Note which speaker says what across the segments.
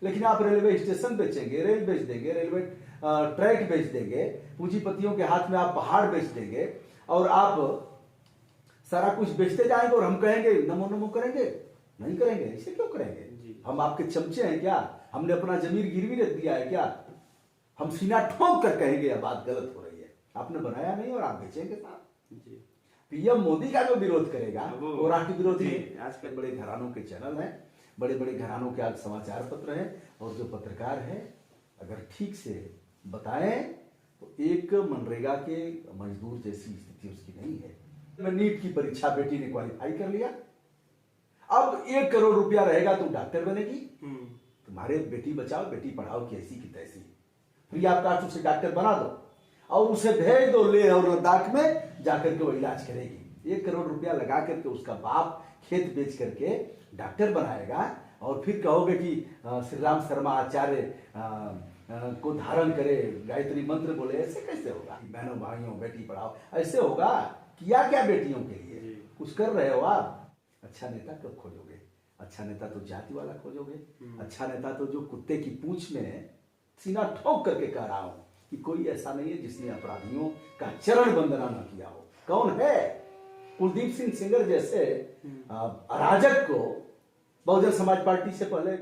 Speaker 1: लेकिन आप railway station बेचेंगे, रेल बेच देंगे, रेलवे ट्रैक बेच देंगे, पूंजीपतियों के हाथ में आप पहाड़ बेच देंगे और आप सारा कुछ बेचते जाएंगे और हम कहेंगे नमो नमो करेंगे? नहीं करेंगे। ऐसे क्यों करेंगे? हम आपके चमचे हैं क्या? हमने अपना जमीर गिरवी रख दिया है क्या? हम सीना ठोक कर कहेंगे यह बात गलत हो रही है, आपने बनाया नहीं और आप बेचेंगे साहब। पीएम मोदी का जो विरोध करेगा वो राष्ट्र विरोधी है। आजकल बड़े घरानों के चैनल हैं, बड़े बड़े घरानों के आज समाचार पत्र हैं, और जो पत्रकार है अगर ठीक से बताएं तो एक मनरेगा के मजदूर जैसी स्थिति उसकी नहीं है। नीट की परीक्षा बेटी ने क्वालिफाई कर लिया, अब 1 करोड़ रुपया रहेगा तो डॉक्टर बनेगी। तुम्हारे बेटी बचाओ बेटी पढ़ाओ की ऐसी की तैसी, फ्री ऑफ कॉस्ट उसे डॉक्टर बना दो और उसे भेज दो ले और लद्दाख में जाकर के वो इलाज करेगी। 1 करोड़ रुपया लगा करके उसका बाप खेत बेच करके डॉक्टर बनाएगा और फिर कहोगे कि श्री राम शर्मा आचार्य को धारण करे, गायत्री मंत्र बोले। ऐसे कैसे होगा? बहनों भाइयों बेटी पढ़ाओ, ऐसे होगा? किया क्या बेटियों के लिए? कुछ कर रहे हो आप? अच्छा नेता कब खोजोगे? अच्छा नेता तो जाति वाला खोजोगे। अच्छा नेता तो जो कुत्ते की पूंछ में सीना ठोक करके कह रहा हूं कि कोई ऐसा नहीं है जिसने अपराधियों का चरण वंदना न किया हो। कौन है? कुलदीप सिंह सेंगर जैसे अराजक को बहुजन समाज पार्टी से पहले।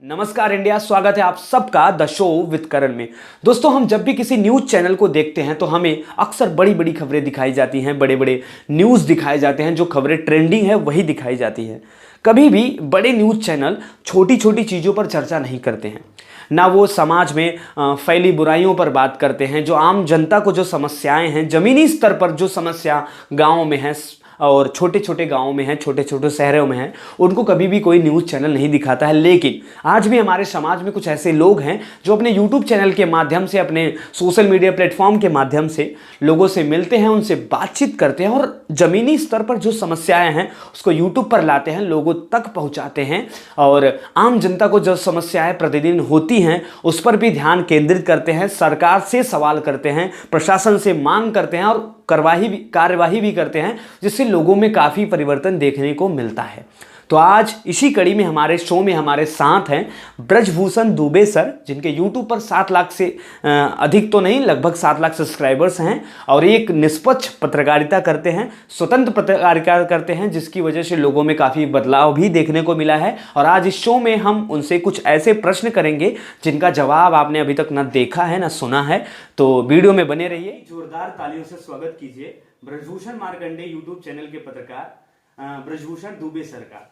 Speaker 2: नमस्कार इंडिया, स्वागत है आप सबका द शो विद करण में। दोस्तों, हम जब भी किसी न्यूज़ चैनल को देखते हैं तो हमें अक्सर बड़ी बड़ी खबरें दिखाई जाती हैं, बड़े बड़े न्यूज़ दिखाए जाते हैं, जो खबरें ट्रेंडिंग है वही दिखाई जाती है। कभी भी बड़े न्यूज़ चैनल छोटी छोटी चीज़ों पर चर्चा नहीं करते हैं, ना वो समाज में फैली बुराइयों पर बात करते हैं। जो आम जनता को जो समस्याएं हैं, ज़मीनी स्तर पर जो समस्या गाँव में है और छोटे छोटे गाँव में है, छोटे छोटे शहरों में है, उनको कभी भी कोई न्यूज़ चैनल नहीं दिखाता है। लेकिन आज भी हमारे समाज में कुछ ऐसे लोग हैं जो अपने यूट्यूब चैनल के माध्यम से, अपने सोशल मीडिया प्लेटफॉर्म के माध्यम से लोगों से मिलते हैं, उनसे बातचीत करते हैं और ज़मीनी स्तर पर जो समस्याएं हैं उसको यूट्यूब पर लाते हैं, लोगों तक पहुँचाते हैं और आम जनता को जो समस्याएं प्रतिदिन होती हैं उस पर भी ध्यान केंद्रित करते हैं, सरकार से सवाल करते हैं, प्रशासन से मांग करते हैं और कार्यवाही भी करते हैं, जिससे लोगों में काफ़ी परिवर्तन देखने को मिलता है। तो आज इसी कड़ी में हमारे शो में हमारे साथ हैं ब्रजभूषण दुबे सर, जिनके यूट्यूब पर 7 लाख से अधिक तो नहीं, लगभग 7 लाख सब्सक्राइबर्स हैं और एक निष्पक्ष पत्रकारिता करते हैं, स्वतंत्र पत्रकारिता करते हैं, जिसकी वजह से लोगों में काफ़ी बदलाव भी देखने को मिला है। और आज इस शो में हम उनसे कुछ ऐसे प्रश्न करेंगे जिनका जवाब आपने अभी तक ना देखा है ना सुना है। तो वीडियो में बने रहिए। जोरदार तालियों से स्वागत कीजिए ब्रजभूषण मार्कंडे यूट्यूब चैनल के पत्रकार ब्रजभूषण दुबे सर का।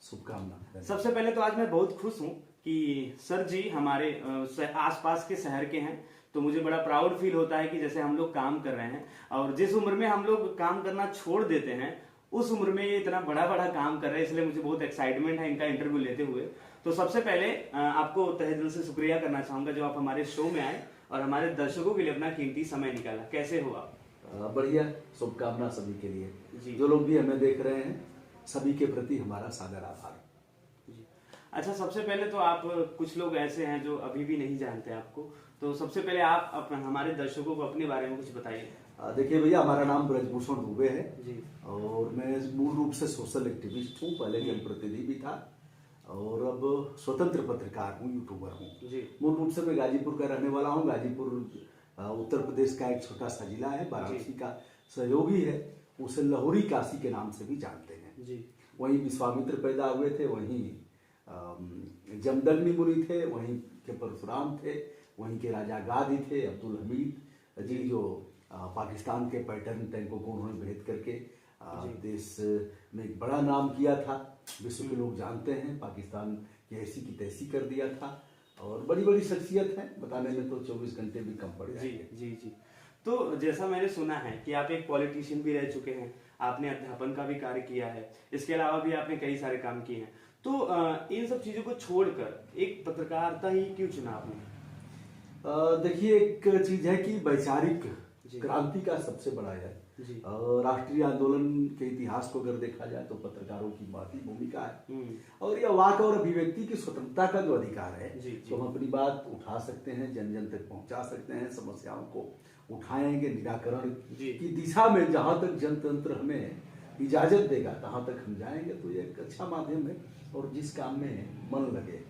Speaker 1: शुभकामना।
Speaker 2: सबसे पहले तो आज मैं बहुत खुश हूं कि सर जी हमारे आसपास के शहर के हैं, तो मुझे बड़ा प्राउड फील होता है कि जैसे हम लोग काम कर रहे हैं और जिस उम्र में हम लोग काम करना छोड़ देते हैं उस उम्र में ये इतना बड़ा बड़ा काम कर रहे हैं, इसलिए मुझे बहुत एक्साइटमेंट है इनका इंटरव्यू लेते हुए। तो सबसे पहले आपको तहे दिल से शुक्रिया करना चाहूंगा जो आप हमारे शो में आए और हमारे दर्शकों के लिए अपना कीमती समय निकाला। कैसे हो आप?
Speaker 1: बढ़िया, शुभकामना सभी के लिए। जो लोग भी हमें देख रहे हैं सभी के प्रति हमारा सादर आभार।
Speaker 2: अच्छा, सबसे पहले तो आप, कुछ लोग ऐसे हैं जो अभी भी नहीं जानते आपको, तो सबसे पहले आप हमारे दर्शकों को अपने बारे में कुछ बताइए।
Speaker 1: देखिए भैया, हमारा नाम ब्रजभूषण दुबे है
Speaker 2: जी।
Speaker 1: और मैं मूल रूप से सोशल एक्टिविस्ट हूँ, पहले जनप्रतिनिधि भी था और अब स्वतंत्र पत्रकार हूँ, यूट्यूबर हूँ। मूल रूप से मैं गाजीपुर का रहने वाला हूँ। गाजीपुर उत्तर प्रदेश का एक छोटा सा जिला है, वाराणसी का सहयोगी है, उसे लाहौरी काशी के नाम से भी जानते हैं जी। वहीं विश्वामित्र पैदा हुए थे, वहीं जमदग्नि मुनि थे, वहीं के परशुराम थे, वहीं के राजा गादी थे, अब्दुल हमीद जी, जो पाकिस्तान के पैटर्न टैंकों को उन्होंने भेद करके देश में एक बड़ा नाम किया था, विश्व के लोग जानते हैं। पाकिस्तान की ऐसी की तैसी कर दिया था और बड़ी बड़ी शख्सियत है, बताने में तो 24 घंटे भी कम पड़ जाएंगे।
Speaker 2: जी जी। तो जैसा मैंने सुना है कि आप एक पॉलिटिशियन भी रह चुके हैं, आपने अध्यापन का भी कार्य किया है, इसके अलावा भी आपने कई सारे काम किए हैं, तो इन सब चीजों को छोड़कर एक पत्रकारिता ही क्यों चुना आपने?
Speaker 1: देखिए, एक चीज है कि वैचारिक क्रांति का सबसे बड़ा है राष्ट्रीय आंदोलन के इतिहास को अगर देखा जाए तो पत्रकारों की महती भूमिका है और यह वाक और अभिव्यक्ति की स्वतंत्रता का जो अधिकार है तो हम अपनी बात उठा सकते हैं, जन जन तक पहुंचा सकते हैं, समस्याओं को उठाएंगे, निराकरण की दिशा में जहां तक जनतंत्र हमें इजाजत देगा तहां तक हम जाएंगे। तो ये एक अच्छा माध्यम है और जिस काम में मन लगे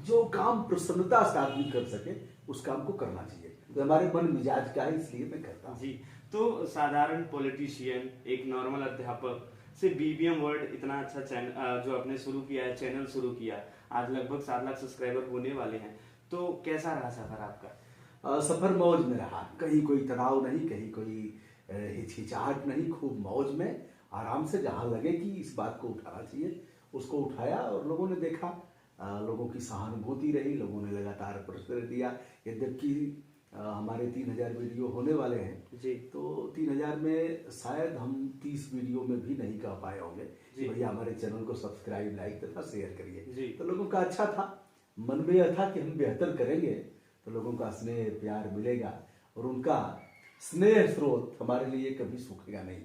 Speaker 1: जो काम प्रसन्नता से आदमी कर सके उस काम को करना चाहिए। तो हमारे मन मिजाज का है, इसलिए मैं करता हूँ।
Speaker 2: जी, तो साधारण पॉलिटिशियन, एक नॉर्मल अध्यापक से बीबीएम वर्ल्ड इतना अच्छा चैनल जो आपने शुरू किया है, चैनल शुरू किया, आज लगभग 7 लाख सब्सक्राइबर होने वाले हैं, तो कैसा रहा सफर आपका?
Speaker 1: सफर मौज में रहा, कहीं कोई तनाव नहीं, कहीं कोई हिचकिचाहट नहीं, खूब मौज में आराम से जहाँ लगे कि इस बात को उठाना चाहिए उसको उठाया और लोगों ने देखा, लोगों की सहानुभूति रही, लोगों ने लगातार प्रश्न दिया। यद्यपि हमारे 3000 वीडियो होने वाले हैं
Speaker 2: जी,
Speaker 1: तो 3000 में शायद हम 30 वीडियो में भी नहीं कह पाए होंगे कि भैया हमारे चैनल को सब्सक्राइब, लाइक तथा शेयर करिए। तो लोगों का अच्छा था, मन में यह था कि हम बेहतर करेंगे तो लोगों का स्नेह प्यार मिलेगा और उनका स्नेह स्रोत हमारे लिए कभी सूखेगा नहीं।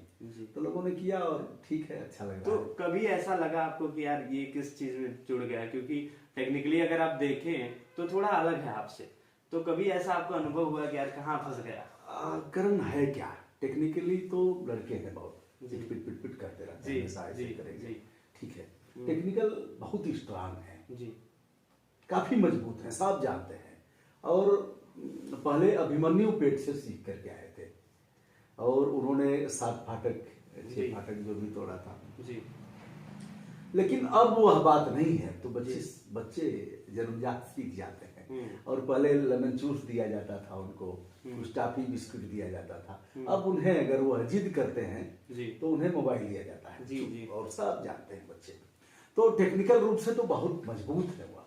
Speaker 1: तो लोगों ने किया और ठीक है, अच्छा लगा।
Speaker 2: तो कभी ऐसा लगा आपको कि यार ये किस चीज में जुड़ गया, क्योंकि टेक्निकली अगर आप देखें तो थोड़ा अलग है आपसे, तो कभी ऐसा आपको अनुभव हुआ कि यार कहाँ फंस गया?
Speaker 1: करण है क्या, टेक्निकली तो लड़के हैं बहुत, पिट पिट पिट पिट करते रहते हैं, हमेशा ऐसे करेंगे, ठीक है। टेक्निकल बहुत ही स्ट्रांग है जी, काफी मजबूत है, सब जानते हैं। और पहले अभिमन्यु पेट से सीख करके आए थे और उन्होंने 7 फाटक 6 फाटक जो भी तोड़ा था जी। लेकिन अब वह बात नहीं है, तो बच्चे जन्मजात सीख जाते हैं। और पहले लेमन जूस दिया जाता था उनको, कुछ टॉफी बिस्कुट दिया जाता था, अब उन्हें अगर वह जिद करते हैं तो उन्हें मोबाइल दिया जाता है जी। और सब जानते हैं बच्चे। तो टेक्निकल रूप से तो बहुत मजबूत है वह,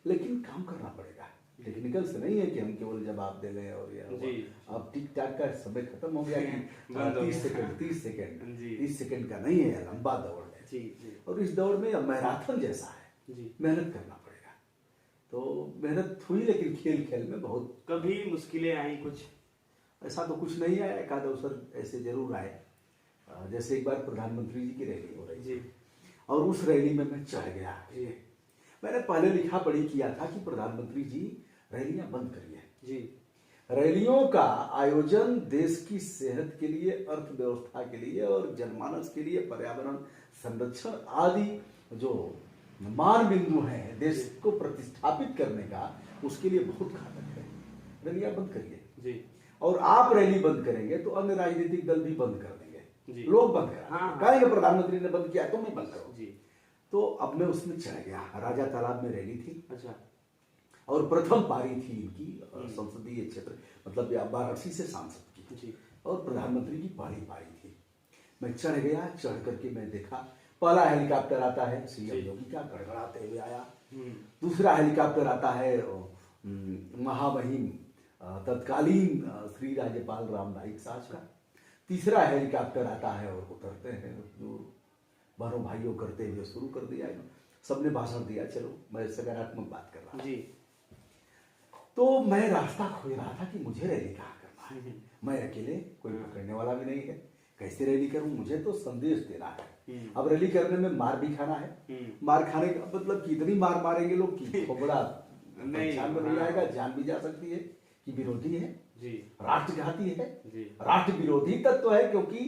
Speaker 1: लेकिन काम करना पड़ेगा। टेक्निकल से नहीं है कि हम केवल जवाब दे लें और अब टिक टाक का समय खत्म हो गया कि 30 सेकंड का नहीं है, लंबा दौड़ है जी। और इस दौड़ में मैराथन जैसा है, मेहनत करना पड़ेगा। तो मेहनत हुई, लेकिन खेल खेल में बहुत
Speaker 2: कभी मुश्किलें आई? कुछ
Speaker 1: ऐसा तो कुछ नहीं आया, एक आध अवसर ऐसे जरूर आए। जैसे एक बार प्रधानमंत्री जी की रैली हो रही थी और उस रैली में मैं चढ़ गया। मैंने पहले लिखा पढ़ी किया था कि प्रधानमंत्री जी रैलियां बंद करिए जी। रैलियों का आयोजन देश की सेहत के लिए, अर्थव्यवस्था के लिए और जनमानस के लिए, पर्यावरण संरक्षण आदि जो मान बिंदु हैं देश को प्रतिष्ठापित करने का, उसके लिए बहुत घातक है। रैलियां बंद करिए जी। और आप रैली बंद करेंगे तो अन्य राजनीतिक दल भी बंद कर देंगे, लोग बंद करेंगे, प्रधानमंत्री ने बंद किया तुम भी बंद करो जी। तो अब मैं उसमें चढ़ गया। राजा तालाब में रैली थी, अच्छा, और प्रथम पारी थी इनकी संसदीय क्षेत्र, मतलब वाराणसी से सांसद की जी। और प्रधानमंत्री की पहली पारी थी। मैं चढ़ गया, चढ़ करके मैं देखा पहला हेलीकॉप्टर आता है सीएम योगी का, गड़गड़ाते हुए आया। दूसरा हेलीकॉप्टर आता है महामहिम तत्कालीन श्री राज्यपाल राम नाईक साहब का। तीसरा हेलीकॉप्टर आता है और उतरते हैं, जो बहनों भाइयों करते हुए शुरू कर दिया। सबने भाषण दिया, चलो मैं सकारात्मक बात कर रहा जी। तो मैं रास्ता खोज रहा था कि मुझे रैली कहाँ करना है। मैं अकेले, कोई पकड़ने वाला भी नहीं है, कैसे रैली करूं? मुझे तो संदेश देना है। अब रैली करने में मार भी खाना है। मार खाने का मतलब कितनी मार मारेंगे लोग कि बड़ा नुकसान में नहीं आएगा, जान भी जा सकती है कि विरोधी है जी, राष्ट्रघाती है जी, राष्ट्र विरोधी तत्व है, क्योंकि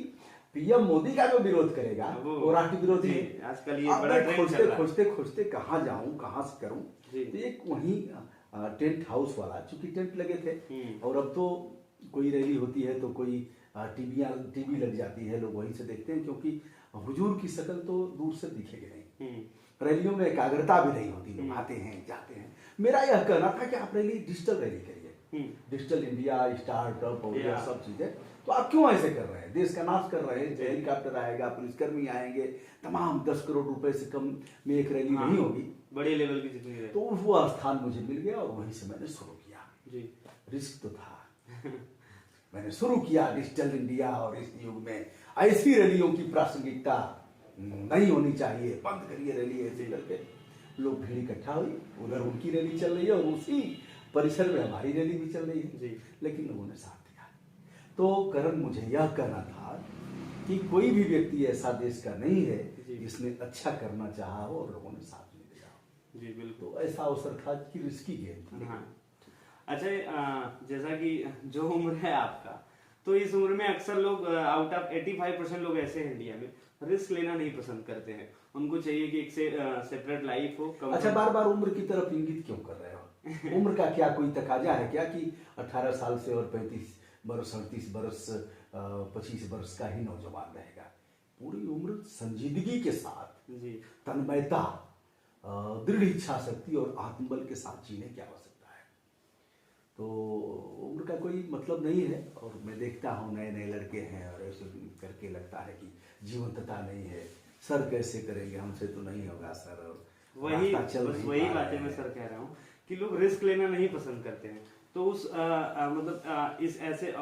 Speaker 1: पीएम मोदी का जो विरोध करेगा वो राष्ट्र विरोधी है। आजकल ये बड़ा खोजते खोजते कहाँ जाऊं, कहाँ से करूं, तो एक वहीं टेंट हाउस वाला, चूंकि टेंट लगे थे और अब तो कोई रैली होती है तो कोई टीवी लग जाती है, लोग वहीं से देखते हैं, क्योंकि हुजूर की शक्ल तो दूर से दिखेगी नहीं। रैलियों में एकाग्रता भी नहीं होती, लोग आते हैं जाते हैं। मेरा यह कहना था कि आप रैली डिजिटल रैली करिए, डिजिटल इंडिया, स्टार्टअप और यह सब चीजें। तो आप क्यों ऐसे कर रहे हैं? देश का नाश कर रहे हैं। हेलीकॉप्टर आएगा, पुलिसकर्मी आएंगे, तमाम 10 करोड़ रुपए से कम में एक रैली नहीं होगी, बड़े लेवल की जितनी है। तो वो स्थान मुझे मिल गया और वहीं से मैंने शुरू किया जी। रिस्क तो था मैंने शुरू किया डिजिटल इंडिया। और इस युग में ऐसी रैलियों की प्रासंगिकता नहीं होनी चाहिए, बंद करिए रैली ऐसे करके। लोग भीड़ इकट्ठा हुई, उधर उनकी रैली चल रही है और उसी परिसर में हमारी रैली भी चल रही है जी। लेकिन लोगों ने साथ दिया। तो करण, मुझे यह कहना था कि कोई भी व्यक्ति ऐसा देश का नहीं है जिसने अच्छा करना चाहा हो और लोगों ने साथ नहीं दिया हो जी। बिल्कुल, तो ऐसा अवसर था कि रिस्की गेम था। अच्छा, जैसा कि जो उम्र है आपका, तो इस उम्र में अक्सर लोग आउट ऑफ 85% लोग ऐसे हैं इंडिया में
Speaker 2: रिस्क लेना नहीं पसंद करते हैं। उनको चाहिए कि एक से सेपरेट लाइफ हो।
Speaker 1: अच्छा, बार बार उम्र की तरफ इंगित क्यों कर रहे हो? उम्र का क्या कोई तकाजा है क्या कि 18 साल से और 35 बरस 38 बरस 25 बरस का ही नौजवान रहेगा? पूरी उम्र संजीदगी के साथ,
Speaker 2: जी,
Speaker 1: तन्मयता, दृढ़ इच्छा शक्ति और आत्मबल के साथ जीने की आवश्यकता है। तो उम्र का कोई मतलब नहीं है। और मैं देखता हूँ नए नए लड़के हैं और ऐसे करके लगता है कि जीवंतता नहीं है, सर कैसे करेंगे, हमसे तो नहीं होगा सर, और
Speaker 2: वही
Speaker 1: रास्ता चल
Speaker 2: बस
Speaker 1: नहीं
Speaker 2: वही
Speaker 1: पा
Speaker 2: बातें
Speaker 1: रहे
Speaker 2: मैं
Speaker 1: हैं।
Speaker 2: सर कह रहा हूँ कि लोग रिस्क लेना नहीं पसंद करते हैं। तो उस मतलब इस ऐसे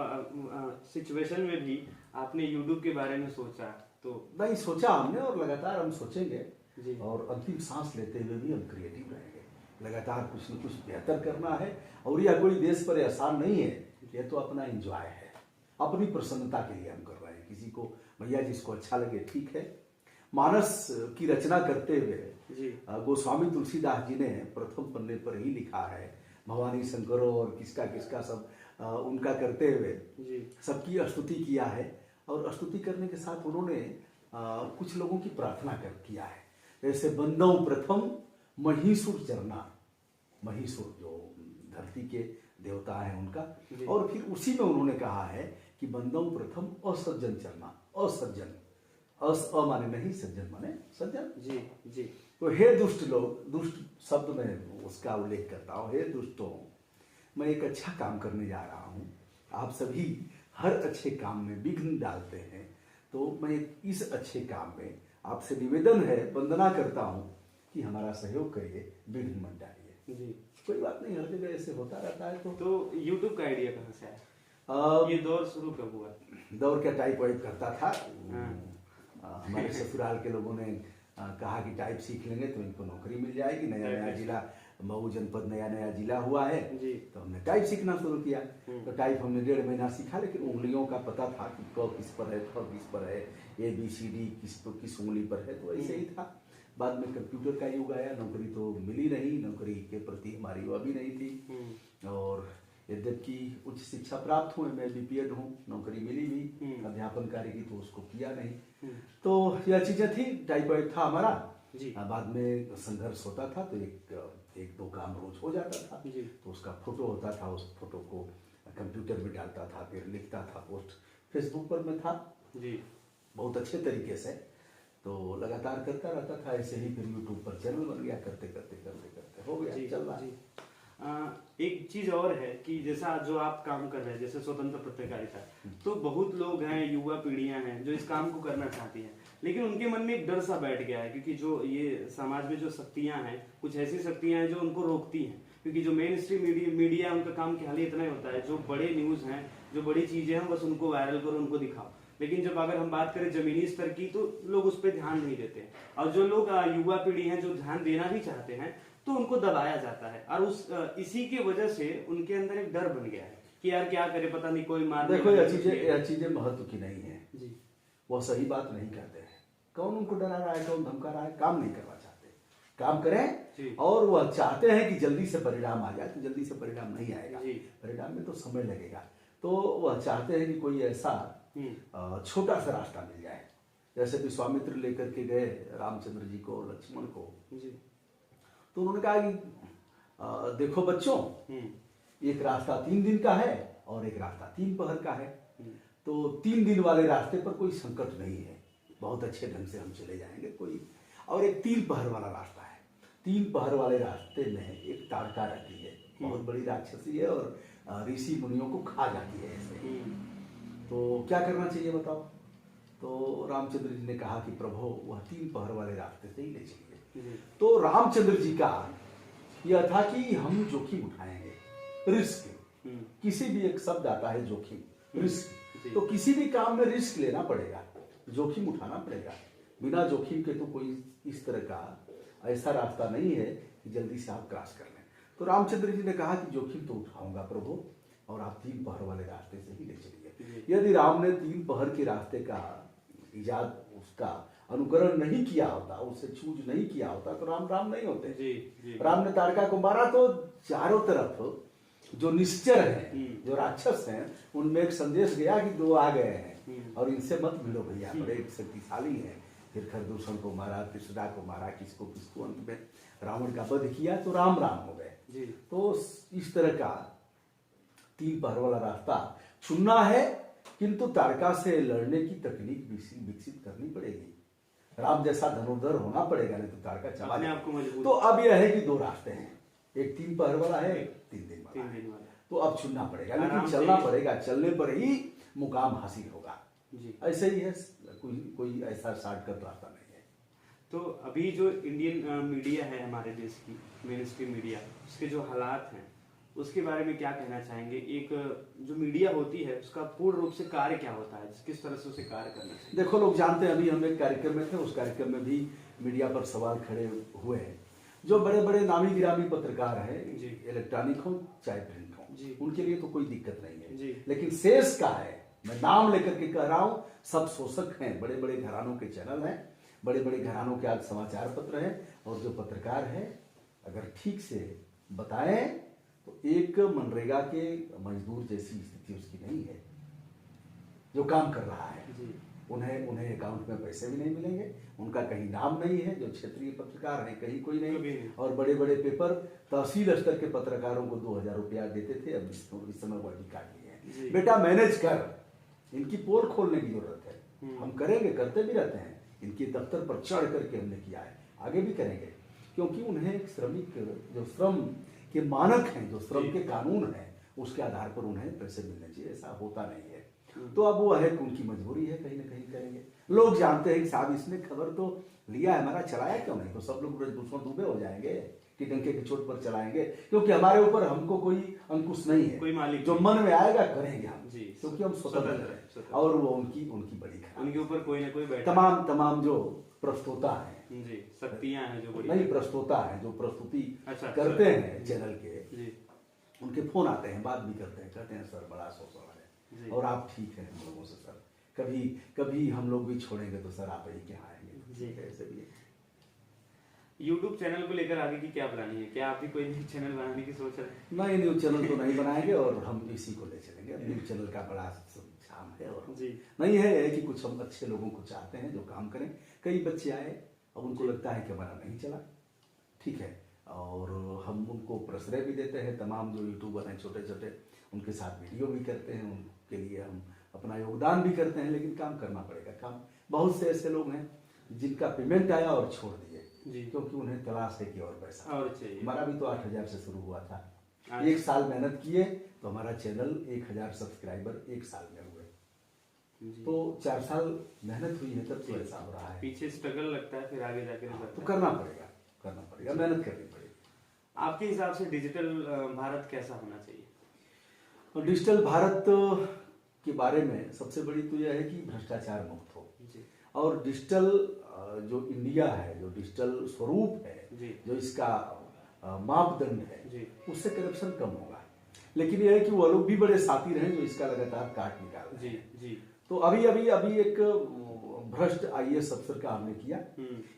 Speaker 2: सिचुएशन में भी आपने यूट्यूब के बारे में सोचा? तो
Speaker 1: नहीं सोचा हमने, और लगातार हम सोचेंगे
Speaker 2: जी।
Speaker 1: और अंतिम सांस लेते हुए भी हम क्रिएटिव रहेंगे। लगातार कुछ न कुछ बेहतर करना है। और यह कोई देश पर एहसान नहीं है, यह तो अपना एंजॉय है, अपनी प्रसन्नता के लिए हम कर रहे हैं। किसी को भैया जिसको अच्छा लगे ठीक है। मानस की रचना करते हुए
Speaker 2: जी।
Speaker 1: गोस्वामी तुलसीदास जी ने प्रथम पन्ने पर ही लिखा है, भवानी शंकरों और किसका किसका सब उनका करते हुए
Speaker 2: जी।
Speaker 1: सबकी स्तुति किया है। और स्तुति करने के साथ उन्होंने कुछ लोगों की प्रार्थना किया है, जैसे बंदौ प्रथम महीसुर चरना, महीसुर जो धरती के देवता है उनका। और फिर उसी में उन्होंने कहा है कि बंदौ प्रथम असज्जन चरना, असज्जन, माने नहीं, सज्जन माने सज्जन।
Speaker 2: जी। जी।
Speaker 1: तो हे दुष्ट लोग, दुष्ट शब्द में उसका उल्लेख करता हूँ, हे दुष्टों, मैं एक अच्छा काम करने जा रहा हूँ। आप सभी हर अच्छे काम में विघ्न डालते हैं, तो मैं इस अच्छे काम में आपसे निवेदन है, वंदना करता हूँ कि हमारा सहयोग करिए, विघ्न मत डालिए।
Speaker 2: जी।
Speaker 1: कोई बात नहीं, हर जगह ऐसे होता रहता है।
Speaker 2: तो यूट्यूब का आइडिया कहाँ से आया? ये दौर शुरू कब हुआ?
Speaker 1: दौर क्या टाइप वाइप करता था।
Speaker 2: हाँ।
Speaker 1: हमारे ससुराल के लोगों ने कहा कि टाइप सीख लेंगे तो इनको नौकरी मिल जाएगी। नया नया जिला, मऊ जनपद नया नया जिला हुआ है, तो हमने टाइप सीखना शुरू किया। तो टाइप हमने 1.5 महीना सीखा, लेकिन उंगलियों का पता था कि क किस पर है, ख किस पर है, ABCD किस उंगली पर है। तो ऐसे ही था। बाद में कंप्यूटर का युग आया, नौकरी तो मिली नहीं, नौकरी के प्रति हमारी वह भी नहीं थी। और यद्यपि उच्च शिक्षा प्राप्त हुए, मैं BPED हूँ, नौकरी मिली भी अध्यापन कार्य की, तो उसको किया नहीं। तो यह चीजें थी, टाइपॉइड था हमारा
Speaker 2: जी।
Speaker 1: बाद में संघर्ष होता था, तो एक दो काम रोज हो जाता था। तो उसका फोटो होता था, उस फोटो को कंप्यूटर में डालता था, फिर लिखता था, पोस्ट फेसबुक पर में था
Speaker 2: जी,
Speaker 1: बहुत अच्छे तरीके से। तो लगातार करता रहता था ऐसे ही। फिर यूट्यूब पर चैनल बन गया, करते करते करते करते हो गया, चल रहा है।
Speaker 2: एक चीज और है कि जैसा जो आप काम कर रहे हैं, जैसे स्वतंत्र पत्रकारिता, तो बहुत लोग हैं, युवा पीढ़ियां हैं जो इस काम को करना चाहती हैं, लेकिन उनके मन में एक डर सा बैठ गया है, क्योंकि जो ये समाज में जो शक्तियां हैं, कुछ ऐसी शक्तियां हैं जो उनको रोकती हैं। क्योंकि जो मेन स्ट्रीम मीडिया उनका काम खाली इतना ही होता है, जो बड़े न्यूज हैं, जो बड़ी चीजें हैं, बस उनको वायरल करो, उनको दिखाओ। लेकिन जब अगर हम बात करें जमीनी स्तर की, तो लोग उस पर ध्यान नहीं देते हैं। और जो लोग युवा पीढ़ी हैं जो ध्यान देना भी चाहते हैं, तो उनको दबाया जाता है। और इसी की वजह से उनके अंदर एक डर बन गया है कि यार क्या करे, पता नहीं कोई मार।
Speaker 1: देखो यह चीजें महत्व की नहीं है
Speaker 2: जी।
Speaker 1: वो सही बात नहीं करते हैं। कौन उनको डरा रहा है, कौन धमका रहा है? काम नहीं करना चाहते, काम करें। और वह चाहते हैं कि जल्दी से परिणाम आ जाए, तो जल्दी से परिणाम नहीं आएगा, परिणाम में तो समय लगेगा। तो वह चाहते हैं कि कोई ऐसा छोटा सा रास्ता मिल जाए। जैसे विश्वामित्र लेकर के गए रामचंद्र जी को, लक्ष्मण को, तो उन्होंने कहा कि देखो बच्चों, एक रास्ता 3 दिन का है और एक रास्ता 3 पहर का है। तो 3 दिन वाले रास्ते पर कोई संकट नहीं है, बहुत अच्छे ढंग से हम चले जाएंगे। कोई और एक 3 पहर वाला रास्ता है। 3 पहर वाले रास्ते में एक ताड़का रहती है, बहुत बड़ी राक्षसी है और ऋषि मुनियों को खा जाती है ऐसे। तो क्या करना चाहिए बताओ? तो रामचंद्र जी ने कहा कि प्रभु वह 3 पहर वाले रास्ते से ही ले चलिए। तो रामचंद्र जी का यह था कि हम जोखिम उठाएंगे, रिस्क। किसी भी एक शब्द आता है जोखिम, रिस्क। तो किसी भी काम में रिस्क लेना पड़ेगा, जोखिम उठाना पड़ेगा। बिना जोखिम के तो कोई इस तरह का ऐसा रास्ता नहीं है कि जल्दी से आप क्रॉस कर लें। तो रामचंद्र जी ने कहा कि जोखिम तो उठाऊंगा प्रभु, और आप 3 पहर वाले रास्ते से ही ले चलिए। यदि राम ने 3 पहर के रास्ते का इजाद, उसका अनुकरण नहीं किया होता, उससे चूज नहीं किया होता, तो राम नहीं होते। राम ने ताड़का को मारा तो चारों तरफ जो निश्चर हैं, जो राक्षस हैं, उनमें एक संदेश गया कि 2 आ गए हैं और इनसे मत मिलो भैया, बड़े शक्तिशाली हैं, फिर खरदूषण को मारा, त्रिशदा को मारा, किसको किसको, अंत में रावण का वध किया तो राम राम हो गए। तो इस तरह का 3 पहर वाला रास्ता चुनना है, किंतु तारका से लड़ने की तकनीक विकसित करनी पड़ेगी। राम जैसा धनुर्धर होना पड़ेगा, नहीं तो तारका चबा जाएगा। तो अब यह है कि 2 रास्ते हैं, एक 3 पहर वाला है, एक 3 दिन वाला है। तो अब चुनना पड़ेगा, लेकिन चलना पड़ेगा, चलने पर ही मुकाम हासिल होगा। ऐसे ही है, कोई ऐसा शॉर्टकट रास्ता नहीं है।
Speaker 2: तो अभी जो इंडियन मीडिया है हमारे देश की, मेन स्ट्रीम मीडिया, उसके जो हालात हैं उसके बारे में क्या कहना चाहेंगे? एक जो मीडिया होती है उसका पूर्ण रूप से कार्य क्या होता है, किस तरह से उसे कार्य करना चाहिए?
Speaker 1: देखो, लोग जानते हैं, अभी हम एक कार्यक्रम में थे, उस कार्यक्रम में भी मीडिया पर सवाल खड़े हुए हैं। जो बड़े बड़े नामी गिरामी पत्रकार हैं, इलेक्ट्रॉनिक हो चाहे प्रिंट हो, उनके लिए तो कोई दिक्कत नहीं है, लेकिन शेष का है, मैं नाम लेकर के कह रहा हूं, सब शोषक हैं। बड़े बड़े घरानों के चैनल हैं, बड़े बड़े घरानों के आज समाचार पत्र हैं, और जो पत्रकार हैं अगर ठीक से बताएं तो एक मनरेगा के मजदूर जैसी स्थिति उसकी नहीं है। जो काम कर रहा है उन्हें अकाउंट में पैसे भी नहीं मिलेंगे, उनका कहीं नाम नहीं है, जो क्षेत्रीय पत्रकार हैं कहीं कोई नहीं। और बड़े बड़े पेपर तहसील स्तर के पत्रकारों को 2000 रुपया देते थे, अब इस समय वो भी काट लिए हैं। बेटा मैनेज कर, इनकी पोल खोलने की जरूरत है, हम करेंगे, करते भी रहते हैं, इनके दफ्तर पर चढ़ करके हमने किया है, आगे भी करेंगे, क्योंकि उन्हें एक श्रमिक जो श्रम के मानक हैं, जो श्रम के कानून हैं, उसके आधार पर उन्हें पैसे मिलने चाहिए। ऐसा होता नहीं है। तो अब वो है कि उनकी मजबूरी है, कहीं ना कहीं करेंगे। लोग जानते हैं कि साहब इसने खबर तो लिया है, हमारा चलाया क्यों नहीं? तो सब लोग दुश्मन डूबे हो जाएंगे कि डंके की चोट पर चलाएंगे, क्योंकि हमारे ऊपर हमको कोई अंकुश नहीं है,
Speaker 2: कोई मालिक
Speaker 1: जो मन में आएगा करेंगे हम, क्योंकि हम स्वतंत्र हैं। और वो उनकी बड़ी खराब,
Speaker 2: उनके ऊपर कोई ना कोई
Speaker 1: तमाम जो प्रस्तोता है,
Speaker 2: शक्तियां हैं, जो बड़ी
Speaker 1: नहीं प्रस्तोता है, जो प्रस्तुति करते हैं चैनल के, उनके फोन आते हैं, बात भी करते हैं, कहते हैं सर बड़ा शोषण है और आप ठीक है हम लोगों से सर, कभी हम लोग भी छोड़ेंगे तो सर आप ही क्या आएंगे। ऐसे भी
Speaker 2: YouTube चैनल को लेकर आगे की क्या प्लानिंग है? क्या आप भी कोई न्यूज चैनल बनाने की सोच रहे हैं?
Speaker 1: नहीं, न्यूज चैनल तो नहीं बनाएंगे, और हम इसी को ले चलेंगे। न्यूज चैनल का बड़ा शाम है, और नहीं है कि कुछ हम अच्छे लोगों को चाहते हैं जो काम करें। कई बच्चे आए, अब उनको लगता है कि हमारा नहीं चला, ठीक है, और हम उनको प्रश्रय भी देते हैं। तमाम जो यूट्यूबर हैं छोटे छोटे, उनके साथ वीडियो भी करते हैं, उनके लिए हम अपना योगदान भी करते हैं, लेकिन काम करना पड़ेगा। काम बहुत से ऐसे लोग हैं जिनका पेमेंट आया और छोड़ दिए, क्योंकि उन्हें तलाश है कि और पैसा और चाहिए। हमारा भी तो 8000 से शुरू हुआ था, 1 साल मेहनत किए तो हमारा चैनल 1000 सब्सक्राइबर 1 साल में हुए। तो 4 साल मेहनत हुई है, तब तो ऐसा हो रहा है।
Speaker 2: पीछे स्ट्रगल लगता है, फिर आगे जाके
Speaker 1: तो करना पड़ेगा, मेहनत करनी पड़ेगी।
Speaker 2: आपके हिसाब से डिजिटल भारत कैसा होना चाहिए?
Speaker 1: डिजिटल भारत के बारे में सबसे बड़ी तो यह है कि भ्रष्टाचार मुक्त हो, और डिजिटल जो इंडिया है, जो डिजिटल स्वरूप है, जो इसका मापदंड है, उससे करप्शन कम होगा। लेकिन यह है कि वो लोग भी बड़े साथी रहे जो इसका लगातार काट निकाल रहे हैं। तो अभी एक भ्रष्ट IAS अफसर का हमने किया,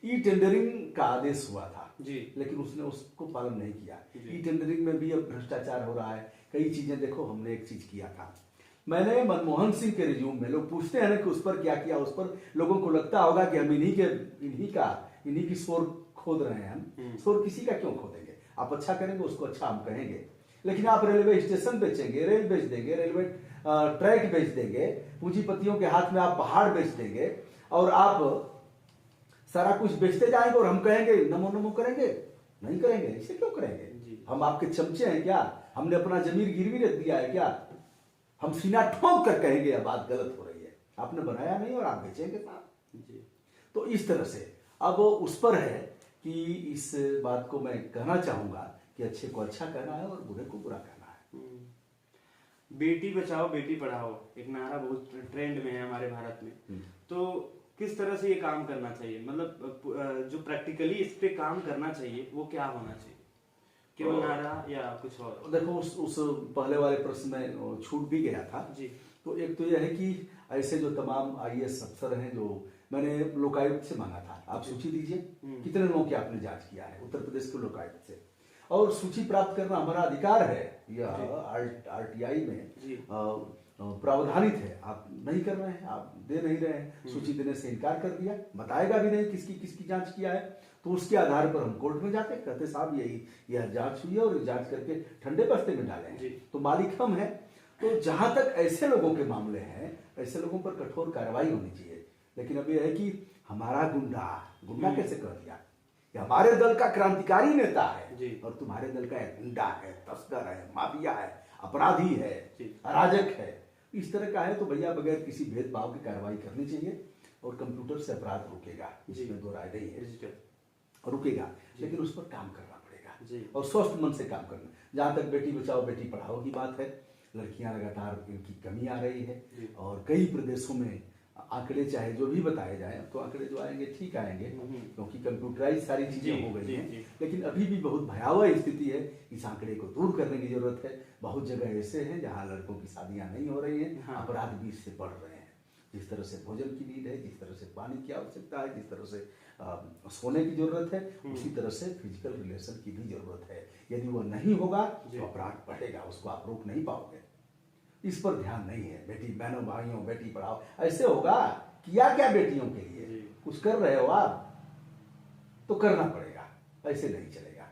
Speaker 1: ई टेंडरिंग का आदेश हुआ था, लेकिन उसने उसको पालन नहीं किया। ई टेंडरिंग में भी अब भ्रष्टाचार हो रहा है। कई चीजें देखो, हमने एक चीज किया था, मैंने मनमोहन सिंह के रिज्यूम में, लोग पूछते हैं ना कि उस पर क्या किया, उस पर लोगों को लगता होगा कि हम इन्हीं की शोर खोद रहे हैं। हम शोर किसी का क्यों खोदेंगे? आप अच्छा करेंगे उसको अच्छा हम कहेंगे, लेकिन आप रेलवे स्टेशन बेचेंगे, रेल बेच देंगे, रेलवे ट्रैक बेच देंगे, पूंजीपतियों के हाथ में आप पहाड़ बेच देंगे, और आप सारा कुछ बेचते जाएंगे, और हम कहेंगे नमो नमो करेंगे? नहीं करेंगे। इसे क्यों करेंगे? हम आपके चमचे हैं क्या? हमने अपना जमीर गिरवी रख दिया है क्या? हम सीना ठोक कर कहेंगे यह बात गलत हो रही है, आपने बनाया नहीं और आप बेचेंगे साहब। तो इस तरह से अब उस पर है कि इस बात को मैं कहना चाहूंगा कि अच्छे को अच्छा कहना है और बुरे को बुरा कहना है।
Speaker 2: बेटी बचाओ बेटी पढ़ाओ एक नारा बहुत ट्रेंड में है हमारे भारत में, तो किस तरह से ये काम करना चाहिए? मतलब जो प्रैक्टिकली इस पे काम करना चाहिए वो क्या होना चाहिए? केवल नारा या कुछ और?
Speaker 1: देखो, उस पहले वाले प्रश्न में छूट भी गया था जी। तो एक तो यह है कि ऐसे जो तमाम IAS अफसर हैं, जो मैंने लोकायुक्त से मांगा था, आप सूची दीजिए कितने लोगों की आपने जांच किया है उत्तर प्रदेश के लोकायुक्त से, और सूची प्राप्त करना हमारा अधिकार है। यह RTI में प्रावधानित है, आप नहीं कर रहे हैं, आप दे नहीं रहे हैं, सूची देने से इनकार कर दिया, बताएगा भी नहीं किसकी किसकी जांच किया है, तो उसके आधार पर हम कोर्ट में जाते कहते साहब यह जांच हुई है और जांच करके ठंडे बस्ते में डाले हैं, तो मालिक हम है। तो जहां तक ऐसे लोगों के मामले हैं, ऐसे लोगों पर कठोर कार्रवाई होनी चाहिए। लेकिन अब यह है कि हमारा गुंडा कैसे कह दिया कि हमारे दल का क्रांतिकारी नेता है और तुम्हारे दल का एक गुंडा है, तस्कर है, माफिया है, अपराधी है, अराजक है, इस तरह का है। तो भैया बगैर किसी भेदभाव की कार्रवाई करनी चाहिए और कंप्यूटर से अपराध रुकेगा, इसमें दो राय नहीं है, रुकेगा, लेकिन उस पर काम करना पड़ेगा और स्वस्थ मन से काम करना। जहां तक बेटी बचाओ बेटी पढ़ाओ की बात है, लड़कियां लगातार इनकी कमी आ रही है और कई प्रदेशों में आंकड़े चाहे जो भी बताए जाए, तो आंकड़े जो आएंगे ठीक आएंगे क्योंकि कंप्यूटराइज सारी चीजें हो गई हैं, लेकिन अभी भी बहुत भयावह स्थिति है। इस आंकड़े को दूर करने की जरूरत है। बहुत जगह ऐसे हैं जहां लड़कों की शादियां नहीं हो रही हैं, अपराध भी इससे बढ़ रहे हैं। जिस तरह से भोजन की नीड है, जिस तरह से पानी की आवश्यकता है, जिस तरह से सोने की जरूरत है, उसी तरह से फिजिकल रिलेशन की भी जरूरत है। यदि वो नहीं होगा तो अपराध बढ़ेगा, उसको आप रोक नहीं पाओगे। इस पर ध्यान नहीं है। बेटी बहनों भाइयों बेटी पढ़ाओ, ऐसे होगा? किया क्या बेटियों के लिए? कुछ कर रहे हो आप तो करना पड़ेगा, ऐसे नहीं चलेगा।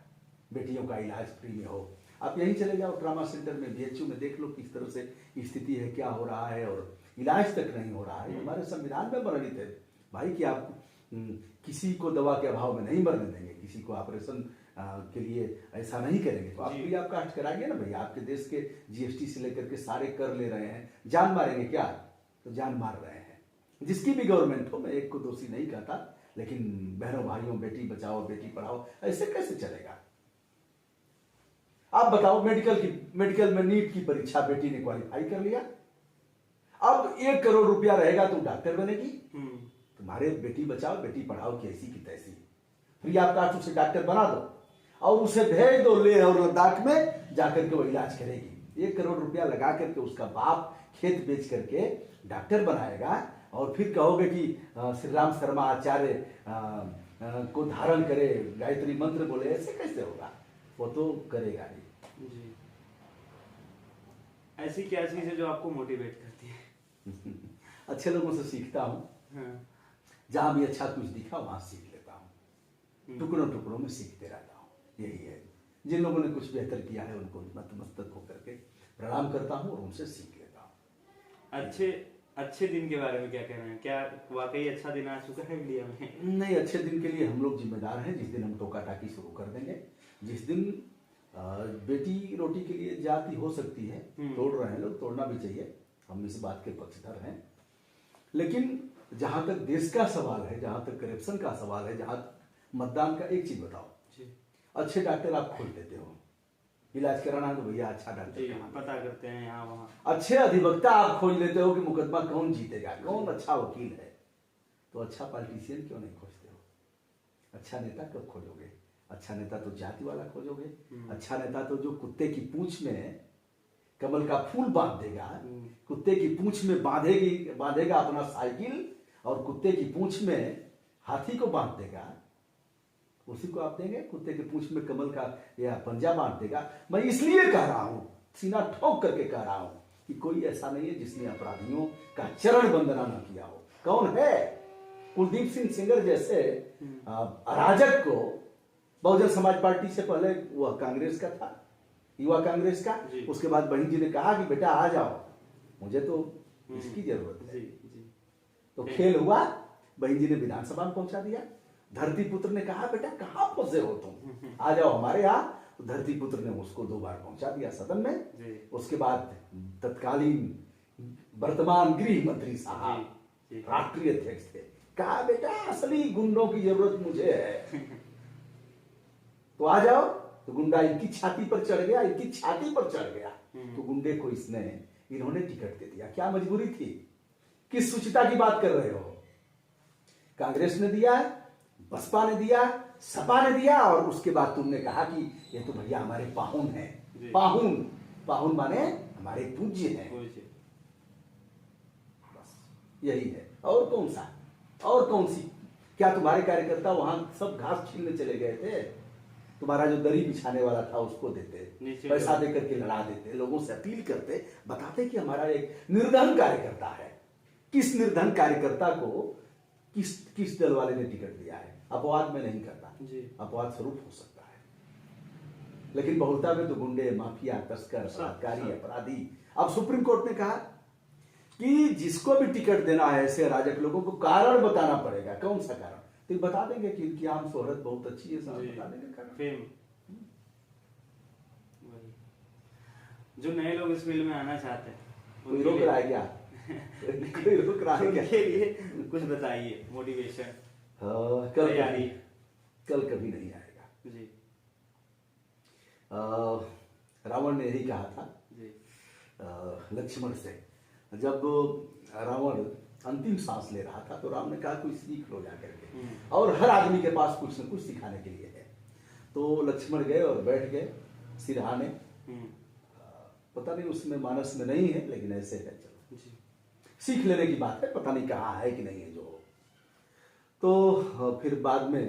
Speaker 1: बेटियों का इलाज फ्री में हो, आप यहीं चले जाओ ट्रामा सेंटर में, बीएचयू में, देख लो किस तरह से स्थिति है, क्या हो रहा है, और इलाज तक नहीं हो रहा है। हमारे संविधान में वर्णित है भाई कि आप किसी को दवा के अभाव में नहीं मरने देंगे, किसी को ऑपरेशन के लिए ऐसा नहीं करेंगे। तो आप फ्री ऑफ कास्ट कराइए ना भैया। आपके देश के जीएसटी से लेकर के सारे कर ले रहे हैं, जान मारेंगे क्या? तो जान मार रहे हैं। जिसकी भी गवर्नमेंट हो, मैं एक को दोषी नहीं कहता, लेकिन बहनों भाइयों बेटी बचाओ बेटी पढ़ाओ, ऐसे कैसे चलेगा? आप बताओ, मेडिकल में नीट की परीक्षा बेटी ने क्वालिफाई कर लिया, अब 1 करोड़ रुपया रहेगा तो डॉक्टर बनेगी। तुम्हारे बेटी बचाओ बेटी पढ़ाओ की ऐसी की तैसी, फ्री ऑफ कास्ट उसे डॉक्टर बना दो और उसे भेज दो ले और लद्दाख में जाकर के वो इलाज करेगी। 1 करोड़ रुपया लगा करके उसका बाप खेत बेच करके डॉक्टर बनाएगा और फिर कहोगे कि श्री राम शर्मा आचार्य को धारण करे, गायत्री मंत्र बोले, ऐसे कैसे होगा? वो तो करेगा ही।
Speaker 2: जी। ऐसी क्या चीज है जो आपको मोटिवेट करती है?
Speaker 1: अच्छे लोगों से सीखता हूँ। जहां भी अच्छा कुछ दिखा वहां सीख लेता हूँ, टुकड़ों टुकड़ों में सीखते रहता हूँ। यही है, जिन लोगों ने कुछ बेहतर किया है उनको नतमस्तक होकर के प्रणाम करता हूँ और उनसे सीख लेता हूँ।
Speaker 2: अच्छे दिन के बारे में क्या कह रहे हैं? क्या वाकई अच्छा दिन आ चुका है इंडिया में?
Speaker 1: नहीं, अच्छे दिन के लिए हम लोग जिम्मेदार हैं। जिस दिन हम टोका टाकी शुरू कर देंगे, जिस दिन बेटी रोटी के लिए जाति हो सकती है, तोड़ रहे हैं लोग, तोड़ना भी चाहिए, हम इस बात के पक्षधर हैं। लेकिन जहां तक देश का सवाल है, जहां तक करप्शन का सवाल है, जहां मतदान का, एक चीज बताओ, अच्छे डॉक्टर आप खोज लेते हो, इलाज कराना है तो भैया अच्छा डॉक्टर
Speaker 2: पता करते हैं यहाँ वहाँ।
Speaker 1: अच्छे अधिवक्ता आप खोज लेते हो कि मुकदमा कौन जीतेगा, कौन अच्छा वकील है। तो अच्छा पॉलिटिशियन क्यों नहीं खोजते हो? अच्छा नेता कब खोजोगे? अच्छा नेता तो जाति वाला खोजोगे। अच्छा नेता तो जो कुत्ते की पूंछ में कमल का फूल बांध देगा, कुत्ते की पूंछ में बांधेगा अपना साइकिल और कुत्ते की पूंछ में हाथी को बांध देगा, उसी को आप देंगे? कुत्ते के पूंछ में कमल का या पंजा बांध देगा। मैं इसलिए कह रहा हूं, सीना ठोक करके कह रहा हूं कि कोई ऐसा नहीं है जिसने अपराधियों का चरण वंदना न किया हो। कौन है? कुलदीप सिंह सेंगर जैसे अराजक को बहुजन समाज पार्टी से पहले वह कांग्रेस का था, युवा कांग्रेस का, उसके बाद बहन जी ने कहा कि बेटा आ जाओ, मुझे तो इसकी जरूरत है। तो खेल हुआ, बहन जी ने विधानसभा में पहुंचा दिया। धरती पुत्र ने कहा बेटा कहां फंसे हो तुम, आ जाओ हमारे यहाँ। तो धरती पुत्र ने उसको 2 बार पहुंचा दिया सदन में। उसके बाद तत्कालीन वर्तमान गृह मंत्री साहब, राष्ट्रीय अध्यक्ष थे, कहा बेटा असली गुंडों की जरूरत मुझे है, तो आ जाओ। तो गुंडा इनकी छाती पर चढ़ गया, इनकी छाती पर चढ़ गया। तो गुंडे को इन्होंने टिकट दे दिया। क्या मजबूरी थी? किस सुचिता की बात कर रहे हो? कांग्रेस ने दिया, बसपा ने दिया, सपा ने दिया, और उसके बाद तुमने कहा कि ये तो भैया हमारे पाहुन हैं। पाहुन माने हमारे पूज्य हैं। बस यही है। और कौन सा, और कौन सी? क्या तुम्हारे कार्यकर्ता वहां सब घास छीलने चले गए थे? तुम्हारा जो दरी बिछाने वाला था उसको देते,
Speaker 2: नीचे
Speaker 1: पैसा दे करके लड़ा देते, लोगों से अपील करते, बताते कि हमारा एक निर्धन कार्यकर्ता है। किस निर्धन कार्यकर्ता को किस दल वाले ने टिकट दिया है? अपवाद में नहीं करता, अपवाद स्वरूप हो सकता है, लेकिन बहुलता में तो गुंडे, माफिया, तस्कर, बलात्कारी, अपराधी। अब सुप्रीम कोर्ट ने कहा कि जिसको भी टिकट देना है ऐसे अराजक लोगों को कारण बताना पड़ेगा। कौन सा कारण? तो बता देंगे कि इनकी आम शोहरत बहुत अच्छी है, साहब बता देंगे कारण।
Speaker 2: फेम। जो नए लोग इस फील्ड में आना चाहते हैं,
Speaker 1: कोई रोक रहा है क्या? कोई रोक रहा है क्या?
Speaker 2: उनके लिए कुछ बताइए, मोटिवेशन।
Speaker 1: कल कभी नहीं आएगा
Speaker 2: जी।
Speaker 1: रावण ने यही कहा था
Speaker 2: जी।
Speaker 1: लक्ष्मण से, जब रावण अंतिम सांस ले रहा था तो राम ने कहा कोई सीख लो जाकर के, और हर आदमी के पास कुछ न कुछ सिखाने के लिए है। तो लक्ष्मण गए और बैठ गए सिरहाने। पता नहीं उसमें मानस में नहीं है, लेकिन ऐसे है, चलो सीख लेने की बात है, पता नहीं कहाँ है कि नहीं है जो। तो फिर बाद में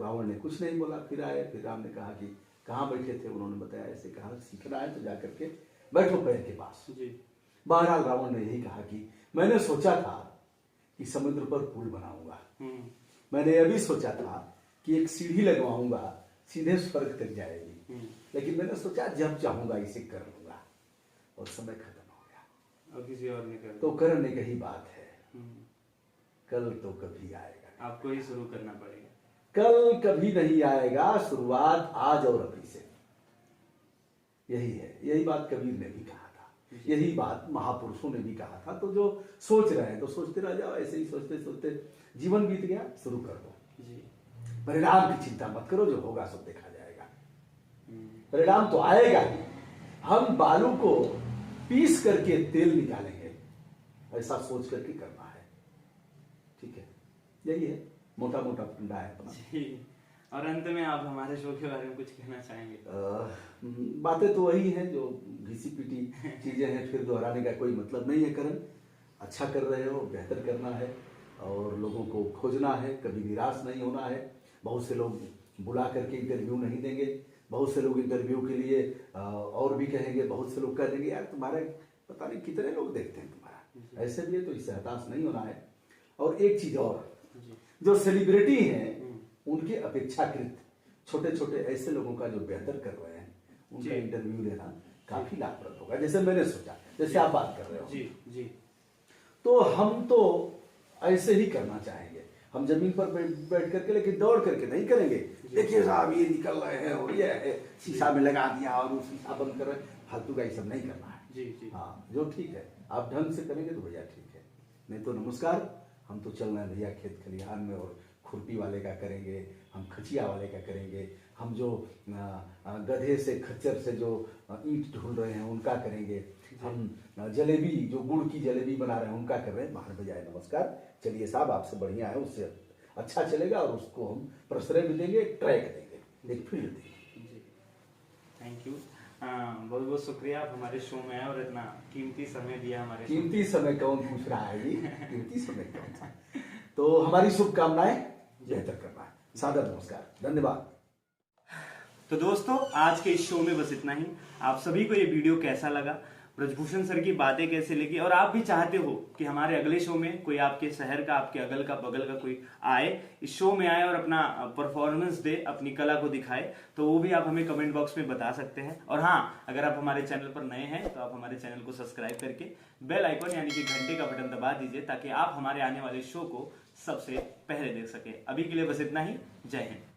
Speaker 1: रावण ने कुछ नहीं बोला, फिर आए, फिर राम ने कहा कि कहाँ बैठे थे? उन्होंने बताया ऐसे, कहा सीखना है तो जाकर के बैठो पैर के पास। बहरहाल रावण ने यही कहा कि मैंने सोचा था कि समुद्र पर पुल बनाऊंगा, मैंने यह भी सोचा था कि एक सीढ़ी लगवाऊंगा, सीधे स्वर्ग तक जाएगी, लेकिन मैंने सोचा जब चाहूंगा इसे कर लूंगा, और समय खत्म हो गया,
Speaker 2: और किसी और ने कर
Speaker 1: तो करने की ही बात है। कल तो कभी आएगा,
Speaker 2: आपको ही शुरू करना पड़ेगा।
Speaker 1: कल कभी नहीं आएगा, शुरुआत आज और अभी से। यही है, यही बात कबीर ने भी कहा था, यही बात महापुरुषों ने भी कहा था। तो जो सोच रहे हैं तो सोचते रह जाओ, ऐसे ही सोचते सोचते जीवन बीत गया, शुरू कर दो जी। परिणाम की चिंता मत करो, जो होगा सब देखा जाएगा। परिणाम तो आएगा ही। हम बालू को पीस करके तेल निकालेंगे, ऐसा सोच करके करना है, ठीक है? यही है, मोटा मोटा फंडा है अपना
Speaker 2: जी। और अंत में आप हमारे शो के बारे में कुछ कहना चाहेंगे?
Speaker 1: बातें तो वही हैं जो घिसी पीटी चीजें हैं, फिर दोहराने का कोई मतलब नहीं है। करण, अच्छा कर रहे हो, बेहतर करना है और लोगों को खोजना है, कभी निराश नहीं होना है। बहुत से लोग बुला करके इंटरव्यू नहीं देंगे, बहुत से लोग इंटरव्यू के लिए और भी कहेंगे, बहुत से लोग कह देंगे यार तुम्हारे पता नहीं कितने लोग देखते हैं तुम्हारा, ऐसे भी है, तो इससे हताश नहीं होना है। और एक चीज और, जो सेलिब्रिटी हैं उनके अपेक्षाकृत छोटे छोटे ऐसे लोगों का जो बेहतर कर रहे हैं, उनका इंटरव्यू लेना काफी लाभप्रद होगा, जैसे मैंने सोचा, जैसे आप बात कर रहे हो
Speaker 2: जी।
Speaker 1: तो हम तो ऐसे ही करना चाहेंगे। हम जमीन पर बैठ करके, लेकिन दौड़ करके नहीं करेंगे। देखिए साहब ये निकल रहे हैं और ये है, शीशा में लगा दिया और वो शीशा बंद कर रहे हैं, फालतू का ये सब नहीं करना है।
Speaker 2: जी।
Speaker 1: हाँ, जो ठीक है आप ढंग से करेंगे तो भैया ठीक है, नहीं तो नमस्कार, हम तो चल रहे हैं भैया खेत खलिहान में, और खुरपी वाले का करेंगे, हम खचिया वाले का करेंगे, हम जो गधे से खच्चर से जो ईंट ढूंढ रहे हैं उनका करेंगे, हम जलेबी जो गुड़ की जलेबी बना रहे हैं उनका कर रहे हैं। बाहर बजाय नमस्कार, चलिए साहब आपसे बढ़िया है, उससे अच्छा चलेगा और उसको हम प्रश्रय भी देंगे, ट्रैक देंगे, एक फील्ड देंगे।
Speaker 2: जी, थैंक यू, बहुत बहुत शुक्रिया, आप हमारे शो में आए और इतना कीमती समय दिया हमारे।
Speaker 1: कीमती समय कौन पूछ रहा है जी? कीमती समय कौन सा? तो हमारी शुभकामनाएं बेहतर करना है। सादर नमस्कार, धन्यवाद।
Speaker 2: तो दोस्तों आज के इस शो में बस इतना ही। आप सभी को ये वीडियो कैसा लगा, ब्रजभूषण सर की बातें कैसे लगी, और आप भी चाहते हो कि हमारे अगले शो में कोई आपके शहर का, आपके अगल का बगल का कोई आए, इस शो में आए और अपना परफॉर्मेंस दे, अपनी कला को दिखाए, तो वो भी आप हमें कमेंट बॉक्स में बता सकते हैं। और हाँ, अगर आप हमारे चैनल पर नए हैं तो आप हमारे चैनल को सब्सक्राइब करके बेल आइकन यानी कि घंटे का बटन दबा दीजिए, ताकि आप हमारे आने वाले शो को सबसे पहले देख सके। अभी के लिए बस इतना ही, जय हिंद।